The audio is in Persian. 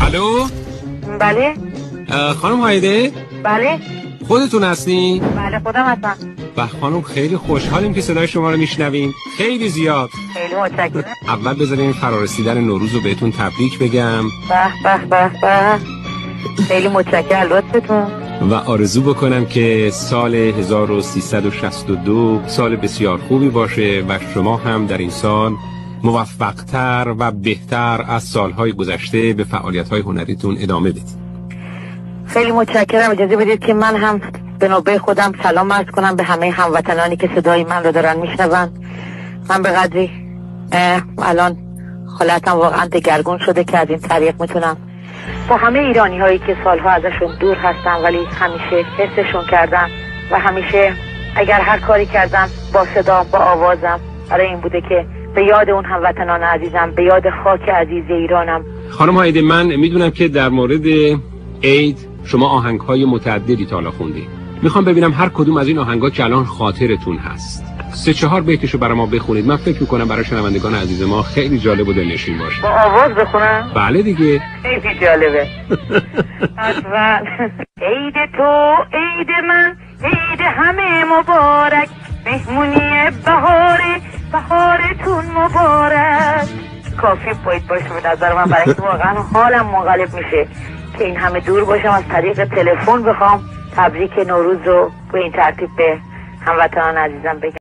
الو. بله. خانم هایده؟ بله. خودتون هستین؟ بله خودم هستم. خانم خیلی خوشحالیم که صدای شما رو میشنویم، خیلی زیاد. خیلی متشکرم. اول بذارین فرارسیدن نوروز رو بهتون تبریک بگم. به خیلی متشکرم لطفتون. و آرزو بکنم که سال 1362 سال بسیار خوبی باشه و شما هم در این سال موفقتر و بهتر از سالهای گذشته به فعالیت‌های هنریتون ادامه بدید. خیلی متشکرم. اجازه بدید که من هم به نوبه خودم سلام عرض کنم به همه هموطنانی که صدای من رو دارن میشنون. من به قدری الان حالتم واقعا دگرگون شده که از این طریق میتونم با همه ایرانی هایی که سالها ازشون دور هستم ولی همیشه حسشون کردم و همیشه اگر هر کاری کردم با صدا با آوازم برای این بوده که به یاد اون هموطنان عزیزم، به یاد خاک عزیز ایرانم. خانم هایده، من میدونم که در مورد عید شما آهنگ‌های متعددی تا حالا خوندید. میخوام ببینم هر کدوم از این آهنگ‌ها که الان خاطرتون هست 3-4 بیتشو برای ما بخونید. من فکر می‌کنم برای شنوندگان عزیز ما خیلی جالب و دلنشین باشه. با آواز بخونم؟ بله دیگه. خیلی جالبه. اول عید تو عید من عید همه مبارک، مهمونی بهارتون مبارک. کافی باید باشه به نظر من، برای اینکه واقعا حالم منقلب میشه که این همه دور باشم از طریق تلفن بخوام تبریک نوروز رو به این ترتیب به هموطنان عزیزم بگم.